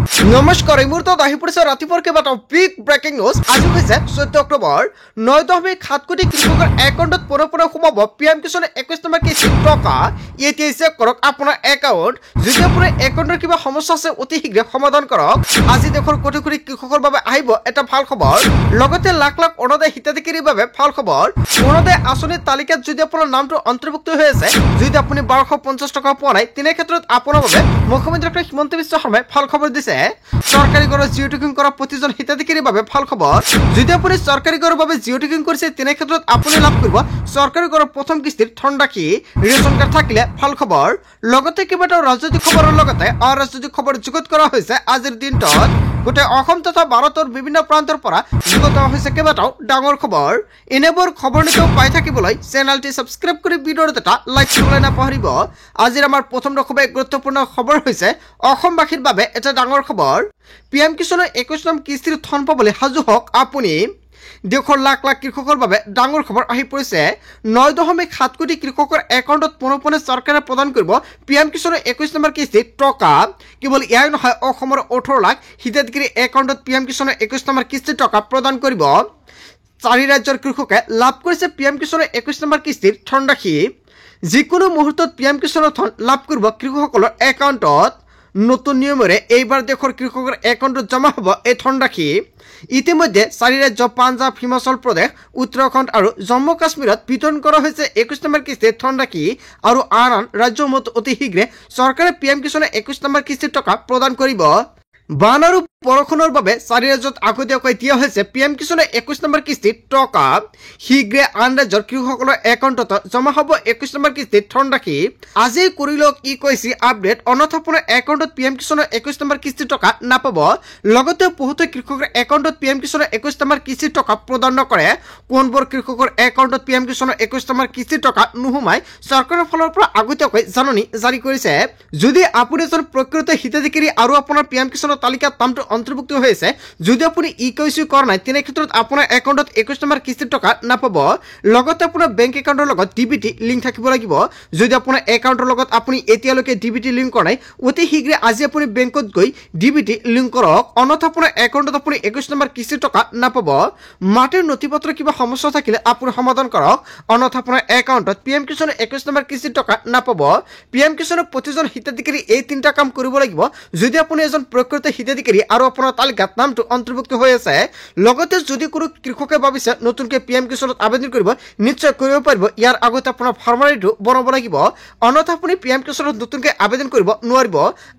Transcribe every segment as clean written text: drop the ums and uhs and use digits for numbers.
নমস্কাৰ এই মুহূৰ্তত আহি পৰিছে ৰাতিপুৱাৰ কেইবাটাও বিগ ব্ৰেকিং নিউজ। আজি হৈছে 14 অক্টোবৰ। 9.7 কোটি কৃষকৰ একাউণ্টত পুনৰ সোমাব পিএম কিষাণ 21 নম্বৰ কিস্তি টকা। এতিয়া চেক কৰক আপোনাৰ একাউণ্ট। যদি আপোনাৰ একাউণ্টৰ কিবা সমস্যা আছে অতি শীঘ্ৰে সমাধান কৰক। আজি দেশৰ কোটি কোটি কৃষকৰ বাবে আহিব এটা ভাল খবৰ, লগতে লাখ লাখ অৰুণোদয় হিতাধিকাৰীৰ বাবে ভাল খবৰ। অৰুণোদয় আঁচনিৰ তালিকাত যদি আপোনাৰ নামটো অন্তৰ্ভুক্ত হৈ আছে, যদি আপুনি 1250 টকা পোৱা নাই, তেনে ক্ষেত্ৰত আপোনাৰ বাবে মুখ্যমন্ত্ৰী ডক্টৰ হিমন্ত বিশ্ব শৰ্মাই ভাল খবৰ দিছে। চৰকাৰী ঘৰৰ জিঅ' টেকিং কৰা প্ৰতিজন হিতাধিকাৰীৰ বাবে ভাল খবৰ। যদি আপুনি চৰকাৰী ঘৰৰ বাবে জিঅ' টেকিং কৰিছে, তেনে ক্ষেত্ৰত আপুনি লাভ কৰিব চৰকাৰী ঘৰৰ প্ৰথম কিস্তিৰ ধনৰাশি। ৰেচন কাৰ্ড থাকিলে ভাল খবৰ। লগতে কেইবাটাও ৰাজনৈতিক খবৰৰ লগতে অৰাজনৈতিক খবৰ যুগুত কৰা হৈছে আজিৰ দিনটোত। গোটেই অসম তথা ভাৰতৰ বিভিন্ন প্ৰান্তৰ পৰা যুগুত হৈছে কেইবাটাও ডাঙৰ খবৰ। এনেবোৰ খবৰ নিতৌ পাই থাকিবলৈ চেনেলটি ছাবস্ক্ৰাইব কৰি ভিডিঅ'ত এটা লাইক কৰিবলৈ নাপাহৰিব। আজিৰ আমাৰ প্ৰথম খুবেই গুৰুত্বপূৰ্ণ খবৰ হৈছে অসমবাসীৰ বাবে এটা ডাঙৰ খবৰ। পিএম কিষাণৰ 21 নং কিস্তিৰ ধন পাবলৈ সাজু হওক আপুনি। দেশৰ লাখ লাখ কৃষকৰ বাবে ডাঙৰ খবৰ আহি পৰিছে। 9.7 কোটি কৃষকৰ একাউণ্টত পুনৰ চৰকাৰে প্ৰদান কৰিব পিএম কিষাণৰ 21 নম্বৰ কিস্তিৰ টকা। কেৱল ইয়াই নহয়, অসমৰ 18 লাখ হিতাধিকাৰী একাউণ্টত পিএম কিষাণৰ 21 নম্বৰ কিস্তিৰ টকা প্ৰদান কৰিব। 4 ৰাজ্যৰ কৃষকে লাভ কৰিছে পিএম কিষাণৰ 21 নম্বৰ কিস্তিৰ ধনৰাশি। যিকোনো মুহূৰ্তত পিএম কিষাণৰ ধন লাভ কৰিব কৃষকসকলৰ একাউণ্টত। নতুন নিয়মেৰে এইবাৰ দেশৰ কৃষকৰ একাউণ্টত জমা হ'ব এই ধনৰাশি। ইতিমধ্যে 4 ৰাজ্য পাঞ্জাৱ, হিমাচল প্ৰদেশ, উত্তৰাখণ্ড আৰু জম্মু কাশ্মীৰত বিতৰণ কৰা হৈছে 21 নম্বৰ কিস্তিৰ ধনৰাশি। আৰু আন ৰাজ্যসমূহত অতি শীঘ্ৰে চৰকাৰে পিএম কিষাণৰ 21 নম্বৰ কিস্তিৰ টকা প্ৰদান কৰিব। বান আৰু বৰষুণৰ বাবে 4 ৰাজ্যত আগতীয়াকৈ দিয়া হৈছে পিএম কিষাণৰ 21 নম্বৰ কিস্তিৰ টকা। শীঘ্ৰে আন ৰাজ্যৰ কৃষকসকলৰ একাউণ্টত জমা হ'ব 21 নম্বৰ কিস্তিৰ ধনৰাশি। আজি কৰি লওক ই কৈছে আপডেট, অন্যথা আপোনাৰ একাউণ্টত পিএম কিষাণৰ 21 নম্বৰ কিস্তিৰ টকা নাপাব। লগতে বহুতো কৃষকৰ একাউণ্টত পিএম কিষাণৰ 21 নম্বৰ কিস্তিৰ টকা প্ৰদান নকৰে। কোনবোৰ কৃষকৰ একাউণ্টত পিএম কিষাণৰ 21 নম্বৰ কিস্তিৰ টকা নোসোমাই চৰকাৰৰ ফালৰ পৰা আগতীয়াকৈ জাননী জাৰি কৰিছে। যদি আপুনি এজন প্ৰকৃত হিতাধিকাৰী আৰু আপোনাৰ পিএম কিষাণৰ তালিকাত নামটো অন্তৰ্ভুক্ত হৈ আছে, যদি আপুনি ই কৈছে কৰা নাই, তেনে ক্ষেত্ৰত আপোনাৰ একাউণ্টত 21 নম্বৰ কিস্তিৰ টকা নাপাব। লগতে আপোনাৰ বেংক একাউণ্টৰ লগত ডিবিটি লিংক থাকিব লাগিব। যদি আপোনাৰ একাউণ্টৰ লগত আপুনি এতিয়ালৈকে ডিবিটি লিংক কৰা নাই, অতি শীঘ্ৰে আজি আপুনি বেংকত গৈ ডিবিটি লিংক কৰক, অন্যথা আপোনাৰ একাউণ্টত আপুনি 21 নম্বৰ কিস্তিৰ টকা নাপাব। মাটিৰ নথি পত্ৰ কিবা সমস্যা থাকিলে আপুনি সমাধান কৰক, অন্যথা আপোনাৰ একাউণ্টত পিএম কিষাণৰ 21 নম্বৰ কিস্তিৰ টকা নাপাব। পিএম কিষাণৰ প্ৰতিজন হিতাধিকাৰী এই 3টা কাম কৰিব লাগিব যদি আপুনি এজন প্ৰকৃত হিতাধিকাৰী আৰু আপোনাৰ তালিকাত নামটো অন্তৰ্ভুক্ত হৈ আছে। লগতে যদি কোনো কৃষকে ভাবিছে নতুনকৈ পিএম কিষাণত আবেদন কৰিব, নিশ্চয় কৰিব পাৰিব। ইয়াৰ আগতে আপোনাৰ ফাৰ্মাৰীটো বনাব লাগিব, অন্যথা আপুনি পিএম কিষাণত নতুনকৈ আবেদন কৰিব নোৱাৰিব।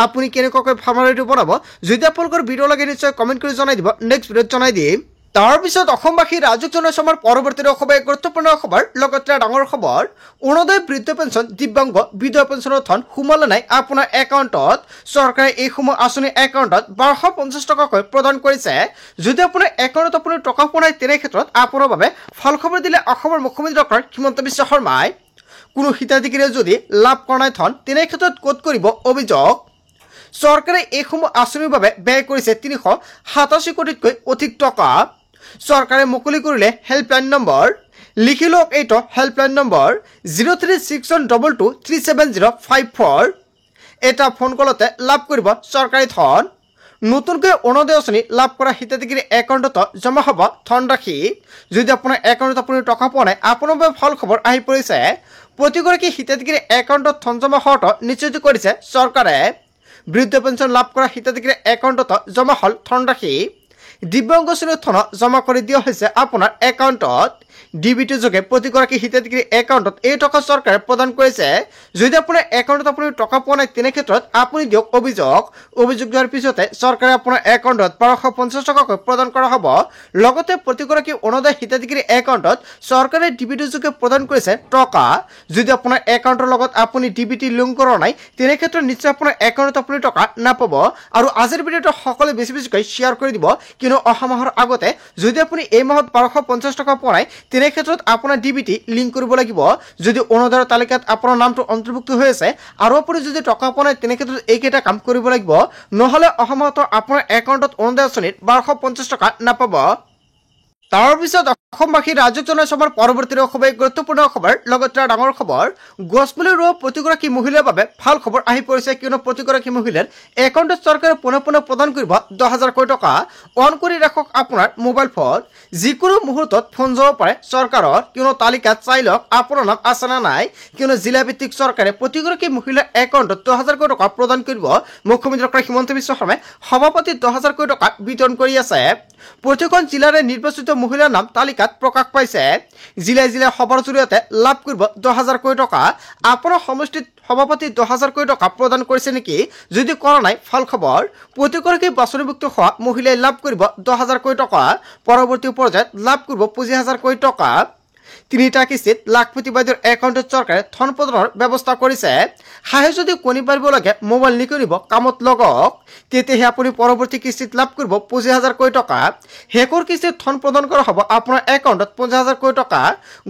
আপুনি কেনেকুৱাকৈ ফাৰ্মাৰীটো বনাব, যদি আপোনালোকৰ ভিডিঅ' লাগে নিশ্চয় কমেণ্ট কৰি জনাই দিব, নেক্সট ভিডিঅ'ত জনাই দিম। তাৰপিছত অসমবাসী ৰাজক জনাইছো আমাৰ পৰৱৰ্তী খুবেই গুৰুত্বপূৰ্ণ খবৰ, লগতে ডাঙৰ খবৰ। অৰুণোদয়, বৃদ্ধ পেঞ্চন, দিব্যাংগ, বিধৱা পেঞ্চনৰ ধন সোমালে নাই আপোনাৰ একাউণ্টত। চৰকাৰে এইসমূহ আঁচনিৰ একাউণ্টত 1250 টকাকৈ প্ৰদান কৰিছে। যদি আপোনাৰ একাউণ্টত আপুনি টকা পোৱা নাই, তেনে ক্ষেত্ৰত আপোনাৰ বাবে ভাল খবৰ দিলে অসমৰ মুখ্যমন্ত্ৰী ডক্টৰ হিমন্ত বিশ্ব শৰ্মাই। কোনো হিতাধিকাৰীয়ে যদি লাভ কৰা নাই ধন, তেনে ক্ষেত্ৰত ক'ত কৰিব অভিযোগ। চৰকাৰে এইসমূহ আঁচনিৰ বাবে ব্যয় কৰিছে 387 কোটিতকৈ অধিক টকা। চৰকাৰে মুকলি কৰিলে হেল্পলাইন নম্বৰ। লিখি লওক এইটো হেল্পলাইন নম্বৰ 036122370054। এটা ফোন কলতে লাভ কৰিব চৰকাৰী ধন। নতুনকৈ অৰুণোদয় আঁচনি লাভ কৰা হিতাধিকাৰী একাউণ্টত জমা হ'ব ধনৰাশি। যদি আপোনাৰ একাউণ্টত আপুনি টকা পোৱা নাই, আপোনাৰ বাবে ভাল খবৰ আহি পৰিছে। প্ৰতিগৰাকী হিতাধিকাৰী একাউণ্টত ধন জমা হোৱাটো নিশ্চিত কৰিছে চৰকাৰে। বৃদ্ধ পেঞ্চন লাভ কৰা হিতাধিকাৰী একাউণ্টত জমা হ'ল ধনৰাশি। দিব্যাংগ শ্ৰেণীৰ ধন জমা কৰি দিয়া হৈছে আপোনাৰ একাউণ্টত। ডিবিটি যোগে প্ৰতিগৰাকী হিতাধিকাৰী একাউণ্টত এই টকা চৰকাৰে প্ৰদান কৰিছে। যদি আপোনাৰ একাউণ্টত আপুনি টকা পোৱা নাই, তেনে ক্ষেত্ৰত আপুনি দিয়ক অভিযোগ। অভিযোগ দিয়াৰ পিছতে চৰকাৰে আপোনাৰ একাউণ্টত 1250 টকাকৈ প্ৰদান কৰা হ'ব। লগতে প্ৰতিগৰাকী অৰুণোদয় হিতাধিকাৰী একাউণ্টত চৰকাৰে ডিবিটি যোগে প্ৰদান কৰিছে টকা। যদি আপোনাৰ একাউণ্টৰ লগত আপুনি ডিবিটি লিংক কৰা নাই, তেনে ক্ষেত্ৰত নিশ্চয় আপোনাৰ একাউণ্টত আপুনি টকা নাপাব। আৰু আজিৰ ভিডিঅ'টো সকলোৱে বেছিকৈ শ্বেয়াৰ কৰি দিব, কিয়নো অহা মাহৰ আগতে যদি আপুনি এই মাহত 1250 টকা পোৱা নাই, তেনে ক্ষেত্ৰত আপোনাৰ ডিবিটি লিংক কৰিব লাগিব। যদি অৰুণোদয়ৰ তালিকাত আপোনাৰ নামটো অন্তৰ্ভুক্ত হৈ আছে আৰু আপুনি যদি টকা পোৱা নাই, তেনে ক্ষেত্ৰত এইকেইটা কাম কৰিব লাগিব, নহ'লে অহা মাহত আপোনাৰ একাউণ্টত অৰুণোদয় আঁচনিত 1250 টকা নাপাব। তাৰ পিছত অসমবাসী ৰাজক জনাইছে আমাৰ পৰৱৰ্তী খুবেই গুৰুত্বপূৰ্ণ খবৰ লগতে ডাঙৰ খবৰ গছপুলি ৰোৱা প্ৰতিগৰাকী মহিলাৰ বাবে ভাল খবৰ আহি পৰিছে কিয়নো প্ৰতিগৰাকী মহিলাৰ একাউণ্টত চৰকাৰে পুনৰ প্ৰদান কৰিব 10,000 কোটি টকা অন কৰি ৰাখক আপোনাৰ মোবাইল ফোন যিকোনো মুহূৰ্তত ফোন যাব পাৰে চৰকাৰৰ কিয়নো তালিকাত চাই লওক আপোনাৰ নাম আছে নে নাই কিয়নো জিলা ভিত্তিক চৰকাৰে প্ৰতিগৰাকী মহিলাৰ একাউণ্টত 10,000 কোটি টকা প্ৰদান কৰিব মুখ্যমন্ত্ৰী ডক্টৰ হিমন্ত বিশ্ব শৰ্মাই সভাপতি 10,000 কোটি টকা বিতৰণ কৰি আছে প্ৰতিখন জিলাৰে নিৰ্বাচিত মহিলাৰ নাম তালিকাত প্ৰকাশ পাইছে জিলাই জিলাই সভাৰ জৰিয়তে লাভ কৰিব 10,000 কোটি টকা আপোনাৰ সমষ্টিত সভাপতি 10,000 কোটি টকা প্ৰদান কৰিছে নেকি যদি কৰা নাই ভাল খবৰ প্ৰতিগৰাকী বাছনিভুক্ত হোৱা মহিলাই লাভ কৰিব 10,000 কোটি টকা পৰৱৰ্তী পৰ্যায়ত লাভ কৰিব 25,000 কোটি টকা তিনিটা কিস্তিত লাখপতি বাইদেউৰ একাউণ্টত চৰকাৰে ধন প্ৰদানৰ ব্যৱস্থা কৰিছে হাহে যদি কণী পাৰিব লাগে মোবাইল নিকিনিব কামত লগক তেতিয়াহে আপুনি পৰৱৰ্তী কিস্তিত লাভ কৰিব 25,000 কোটি টকা হেকৰ কিস্তিত ধন প্ৰদান কৰা হ'ব আপোনাৰ একাউণ্টত 50,000 কোটি টকা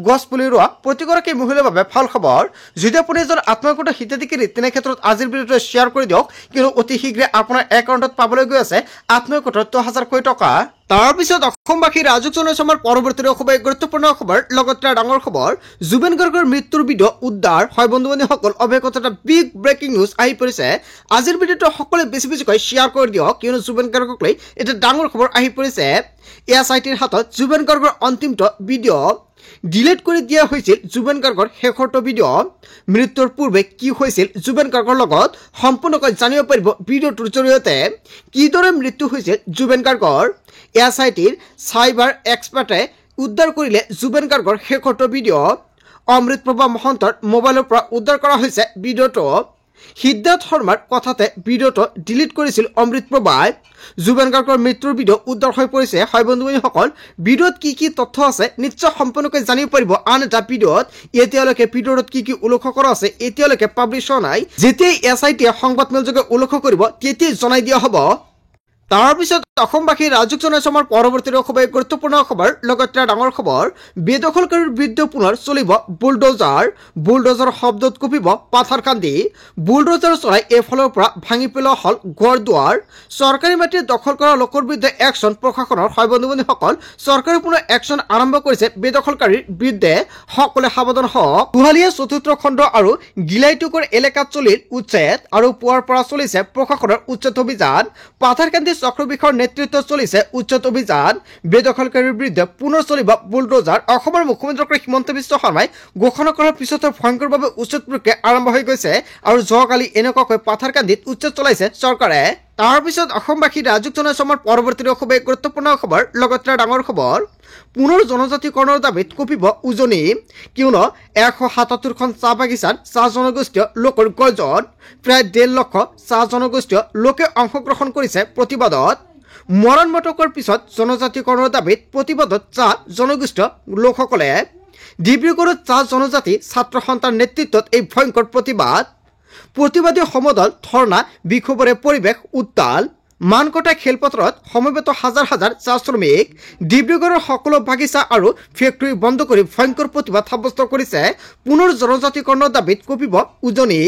গছ পুলি ৰোৱা প্ৰতিগৰাকী মহিলাৰ বাবে ভাল খবৰ যদি আপুনি এজন আত্মসহায়ক হিতাধিকাৰী তেনে ক্ষেত্ৰত আজিৰ ভিডিঅ'টো শ্বেয়াৰ কৰি দিয়ক কিয়নো অতি শীঘ্ৰে আপোনাৰ একাউণ্টত পাবলৈ গৈ আছে আত্মসহায়ক 10,000 কোটি টকা তাৰ পিছত অসমবাসী ৰাজক জনাইছে আমাৰ পৰৱৰ্তী খুবেই গুৰুত্বপূৰ্ণ খবৰ লগতে ডাঙৰ খবৰ জুবিন গাৰ্গৰ মৃত্যুৰ ভিডিঅ' উদ্ধাৰ হয় বন্ধু বান্ধৱীসকল অৱশেষত এটা বিগ ব্ৰেকিং নিউজ আহি পৰিছে আজিৰ ভিডিঅ'টো সকলোৱে বেছিকৈ শ্বেয়াৰ কৰি দিয়ক কিয়নো জুবিন গাৰ্গক লৈ এটা ডাঙৰ খবৰ আহি পৰিছে এছআইটিৰ হাতত জুবিন গাৰ্গৰ অন্তিমটো ভিডিঅ' ডিলিট কৰি দিয়া হৈছিল জুবিন গাৰ্গৰ শেষৰটো ভিডিঅ' মৃত্যুৰ পূৰ্বে কি হৈছিল জুবিন গাৰ্গৰ লগত সম্পূৰ্ণকৈ জানিব পাৰিব ভিডিঅ'টোৰ জৰিয়তে কিদৰে মৃত্যু হৈছিল জুবিন গাৰ্গৰ এছআইটিৰ চাইবাৰ এক্সপাৰ্টে উদ্ধাৰ কৰিলে জুবিন গাৰ্গৰ শেষৰটো ভিডিঅ' অমৃতপ্ৰভা মহন্তৰ মোবাইলৰ পৰা উদ্ধাৰ কৰা হৈছে ভিডিঅ'টো সিদ্ধাৰ্থ শৰ্মাৰ কথাতে ভিডিঅ'টো ডিলিট কৰিছিল অমৃতপ্ৰভাই জুবিন গাৰ্গৰ মৃত্যুৰ ভিডিঅ' উদ্ধাৰ হৈ পৰিছে হয় বন্ধু বান্ধৱীসকল ভিডিঅ'ত কি তথ্য আছে নিশ্চয় সম্পূৰ্ণকৈ জানিব পাৰিব আন এটা ভিডিঅ'ত এতিয়ালৈকে ভিডিঅ'ত কি উল্লেখ কৰা আছে এতিয়ালৈকে পাব্লিছ হোৱা নাই যেতিয়াই এছআইটিয়ে সংবাদমেলযোগে উল্লেখ কৰিব তেতিয়াই জনাই দিয়া হ'ব তাৰ পিছত অসমবাসী ৰাজক জনাইছে আমাৰ পৰৱৰ্তী খুবেই গুৰুত্বপূৰ্ণ খবৰ লগতে ডাঙৰ খবৰ বেদখলকাৰীৰ বিৰুদ্ধে পুনৰ চলিব বুলডোজাৰ শব্দত কঁপিব পাথাৰকান্দি বুলডোজাৰ চলাই এফালৰ পৰা ভাঙি পেলোৱা হ'ল ঘৰ দুৱাৰ চৰকাৰী মাটি দখল কৰা লোকৰ বিৰুদ্ধে একশ্যন প্ৰশাসনৰ হয় বন্ধু বান্ধৱীসকল চৰকাৰে পুনৰ একশ্যন আৰম্ভ কৰিছে বেদখলকাৰীৰ বিৰুদ্ধে সকলোৱে সাৱধান হওক দুহালীয়া চতুৰ্থ খণ্ড আৰু গিলাইটুকৰ এলেকাত চলিল উচ্ছেদ আৰু পুৱাৰ পৰা চলিছে প্ৰশাসনৰ উচ্ছেদ অভিযান পাথাৰকান্দি চক্ৰ বিষয়ৰ নেতৃত্বত চলিছে উচ্ছেদ অভিযান বেদখলকাৰীৰ বিৰুদ্ধে পুনৰ চলিব বুলডোজাৰ অসমৰ মুখ্যমন্ত্ৰী ডক্টৰ হিমন্ত বিশ্ব শৰ্মাই ঘোষণা কৰাৰ পিছতে ভয়ংকৰভাৱে উচ্ছেদ প্ৰক্ৰিয়া আৰম্ভ হৈ গৈছে আৰু যোৱাকালি এনেকুৱাকৈ পাথাৰকান্দিত উচ্ছেদ চলাইছে চৰকাৰে তাৰ পিছত অসমবাসী ৰাজক জনাইছে আমাৰ পৰৱৰ্তী খুবেই গুৰুত্বপূৰ্ণ খবৰ লগতে ডাঙৰ খবৰ পুনৰ জনজাতিকৰণৰ দাবীত কঁপিব উজনি কিয়নো 177খন চাহ বাগিচাত চাহ জনগোষ্ঠীয় লোকৰ গৰ্জন প্ৰায় 1.5 লক্ষ চাহ জনগোষ্ঠীয় লোকে অংশগ্ৰহণ কৰিছে প্ৰতিবাদত মৰণ মটকৰ পিছত জনজাতিকৰণৰ দাবীত প্ৰতিবাদত চাহ জনগোষ্ঠীয় লোকসকলে ডিব্ৰুগড়ত চাহ জনজাতি ছাত্ৰ সন্থাৰ নেতৃত্বত এই ভয়ংকৰ প্ৰতিবাদী সমদল ধৰ্ণা বিক্ষোভৰে পৰিৱেশ উত্তাল মানকটা খেলপথাৰত সমবেত হাজাৰ চাহ শ্ৰমিক ডিব্ৰুগড়ৰ সকলো বাগিচা আৰু ফেক্টৰী বন্ধ কৰি ভয়ংকৰ প্ৰতিবাদ সাব্যস্ত কৰিছে পুনৰ জনজাতিকৰণৰ দাবীত কঁপিব উজনি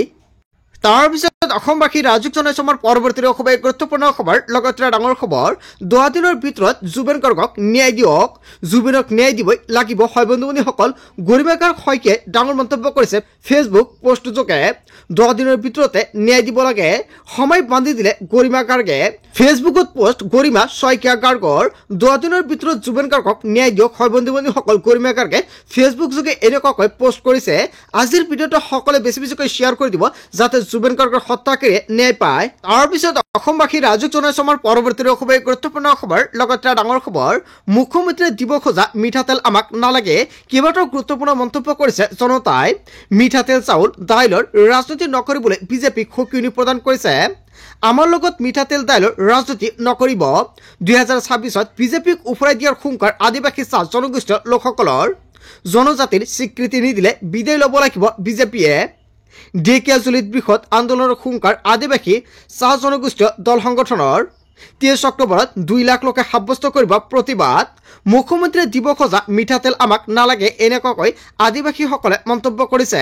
তাৰ পিছত অসমবাসী ৰাজক জনাইছে আমাৰ পৰৱৰ্তী খুবেই গুৰুত্বপূৰ্ণ খবৰ লগতে ডাঙৰ খবৰ 10 দিনৰ ভিতৰত জুবিন গাৰ্গক ন্যায় দিয়ক জুবিনক ন্যায় দিবই লাগিব হয় বন্ধু বান্ধৱীসকল গৰিমা গাৰ্গ শইকীয়াই ডাঙৰ মন্তব্য কৰিছে ফেচবুক পোষ্টযোগে 10 দিনৰ ভিতৰতে ন্যায় দিব লাগে সময় বান্ধি দিলে গৰিমা গাৰ্গে ফেচবুকত পোষ্ট গৰিমা শইকীয়া গাৰ্গৰ 10 দিনৰ ভিতৰত জুবিন গাৰ্গক ন্যায় দিয়ক হয় বন্ধু বান্ধৱীসকল গৰিমা গাৰ্গে ফেচবুক যোগে এনেকুৱাকৈ পোষ্ট কৰিছে আজিৰ ভিডিঅ'টো সকলোৱে বেছিকৈ শ্বেয়াৰ কৰি দিব যাতে জুবিন গাৰ্গৰ হত্যাকাৰীয়ে ন্যায় পায় তাৰ পিছত অসমবাসী ৰাজক জনাইছে আমাৰ পৰৱৰ্তী খুবেই গুৰুত্বপূৰ্ণ খবৰ লগতে ডাঙৰ খবৰ মুখ্যমন্ত্ৰীয়ে দিব খোজা মিঠাতেল আমাক নালাগে কেইবাটাও গুৰুত্বপূৰ্ণ মন্তব্য কৰিছে জনতাই মিঠাতেল চাউল দাইলৰ ৰাজনীতি নকৰিবলৈ বিজেপিক সকিয়নি প্ৰদান কৰিছে আমাৰ লগত মিঠাতেল দাইলৰ ৰাজনীতি নকৰিব 2026ত বিজেপিক উফৰাই দিয়াৰ হুংকাৰ আদিবাসী চাহ জনগোষ্ঠীয় লোকসকলৰ জনজাতিৰ স্বীকৃতি নিদিলে বিদায় ল'ব লাগিব বিজেপিয়ে ঢেকীয়াজুলিত বৃহৎ আন্দোলনৰ হুংকাৰ আদিবাসী চাহ জনগোষ্ঠীয় দল সংগঠনৰ 23 অক্টোবৰত 2 লাখ লোকে সাব্যস্ত কৰিব প্ৰতিবাদ মুখ্যমন্ত্ৰীয়ে দিব খোজা মিঠাতেল আমাক নালাগে এনেকুৱাকৈ আদিবাসীসকলে মন্তব্য কৰিছে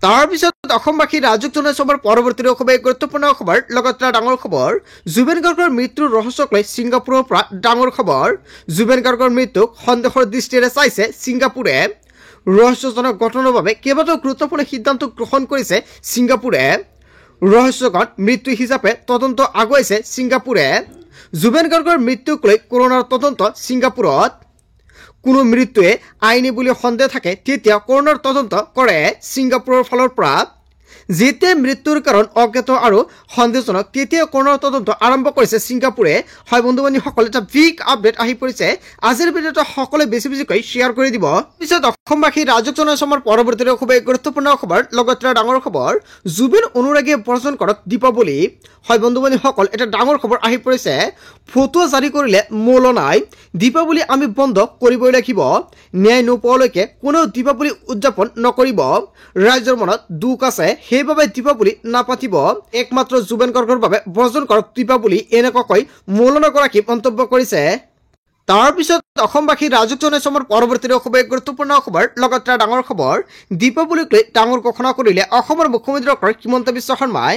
তাৰ পিছত অসমবাসী ৰাজুক জনাইছে আমাৰ পৰৱৰ্তী খুবেই গুৰুত্বপূৰ্ণ খবৰ লগতে ডাঙৰ খবৰ জুবিন গাৰ্গৰ মৃত্যুৰ ৰহস্যক লৈ ছিংগাপুৰৰ পৰা ডাঙৰ খবৰ জুবিন গাৰ্গৰ মৃত্যুক সন্দেহৰ দৃষ্টিৰে চাইছে ছিংগাপুৰে ৰহস্যজনক ঘটনাৰ বাবে কেইবাটাও গুৰুত্বপূৰ্ণ সিদ্ধান্ত গ্ৰহণ কৰিছে ছিংগাপুৰে ৰহস্যকৰ মৃত্যু হিচাপে তদন্ত আগুৱাইছে ছিংগাপুৰে জুবিন গাৰ্গৰ মৃত্যুক লৈ কৰোনাৰ তদন্ত ছিংগাপুৰত কোনো মৃত্যুৱে আইনী বুলি সন্দেহ থাকে তেতিয়া কৰোনাৰ তদন্ত কৰে ছিংগাপুৰৰ ফালৰ পৰা যেতিয়া মৃত্যুৰ কাৰণ অজ্ঞাত আৰু সন্দেহজনক তেতিয়া কৰোনাৰ তদন্ত আৰম্ভ কৰিছে ছিংগাপুৰে হয় বন্ধু বান্ধৱীসকল এটা বিগ আপডেট আহি পৰিছে আজিৰ ভিডিঅ'টো সকলোৱে বেছিকৈ শ্বেয়াৰ কৰি দিব পিছত অসমবাসী ৰাজুক জনাইছে আমাৰ পৰৱৰ্তী খুবেই গুৰুত্বপূৰ্ণ খবৰ লগতে ডাঙৰ খবৰ জুবিন অনুৰাগীয়ে বৰ্জন কৰক দীপাৱলী হয় বন্ধু বান্ধৱীসকল এটা ডাঙৰ খবৰ আহি পৰিছে ফটো জাৰি কৰিলে মূল নাই দীপাৱলী আমি বন্ধ কৰিবই লাগিব ন্যায় নোপোৱালৈকে কোনেও দীপাৱলী উদযাপন নকৰিব ৰাইজৰ মনত দুখ আছে সেইবাবে দীপাৱলী নাপাতিব একমাত্ৰ জুবিন গাৰ্গৰ বাবে বৰ্জন কৰক দীপাৱলী এনেকুৱাকৈ মৌলানাগৰাকী মন্তব্য কৰিছে তাৰ পিছত অসমবাসী ৰাজুক জনাইছে আমাৰ পৰৱৰ্তী খুবেই গুৰুত্বপূৰ্ণ খবৰ লগতে ডাঙৰ খবৰ দীপাৱলীক লৈ ডাঙৰ ঘোষণা কৰিলে অসমৰ মুখ্যমন্ত্ৰী ডক্টৰ হিমন্ত বিশ্ব শৰ্মাই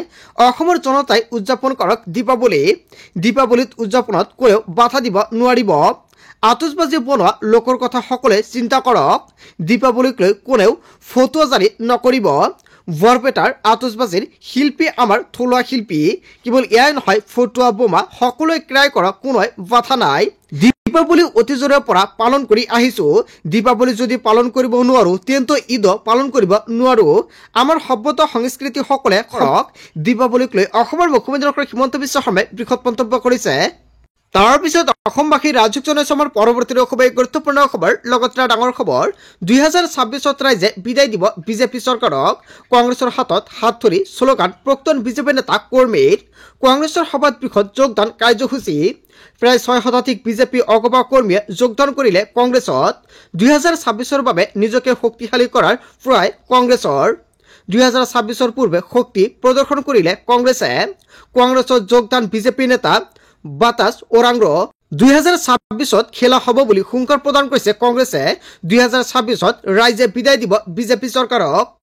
অসমৰ জনতাই উদযাপন কৰক দীপাৱলীত উদযাপনত কোনেও বাধা দিব নোৱাৰিব আতচবাজি বনোৱা লোকৰ কথা সকলোৱে চিন্তা কৰক দীপাৱলীক লৈ কোনেও ফটো জাৰি নকৰিব বৰপেটাৰ আতচবাজিৰ শিল্পী আমাৰ থলুৱা শিল্পী কেৱল এয়াই নহয় ফটোৱা বোমা সকলোৱে ক্ৰয় কৰক কোনোৱে বাধা নাই দীপাৱলী অতীজৰে পৰা পালন কৰি আহিছো দীপাৱলী যদি পালন কৰিব নোৱাৰো তেন্তে ঈদ পালন কৰিব নোৱাৰো আমাৰ সভ্যতা সংস্কৃতি সকলে কৰক দীপাৱলীক লৈ অসমৰ মুখ্যমন্ত্ৰী ডক্টৰ হিমন্ত বিশ্ব শৰ্মাই বৃহৎ মন্তব্য কৰিছে তাৰ পিছত অসমবাসী ৰাজুক জনাইছে আমাৰ পৰৱৰ্তী খুবেই গুৰুত্বপূৰ্ণ খবৰ লগতে ডাঙৰ খবৰ 2026ত ৰাইজে বিদায় দিব বিজেপি চৰকাৰক কংগ্ৰেছৰ হাতত হাত ধৰি শ্লোগান প্ৰাক্তন বিজেপি নেতা কৰ্মীৰ কংগ্ৰেছৰ সভাত বৃহৎ যোগদান কাৰ্যসূচী প্ৰায় 6 শতাধিক বিজেপি অগবা কৰ্মীয়ে যোগদান কৰিলে কংগ্ৰেছত 2026ৰ বাবে নিজকে শক্তিশালী কৰাৰ প্ৰায় কংগ্ৰেছৰ 2026ৰ পূৰ্বে শক্তি প্ৰদৰ্শন কৰিলে কংগ্ৰেছত যোগদান বিজেপি নেতা বাতাস ওৰাংৰ 2026ত খেলা হ'ব বুলি হুংকাৰ প্ৰদান কৰিছে কংগ্ৰেছে 2026ত ৰাইজে বিদায় দিব বিজেপি চৰকাৰক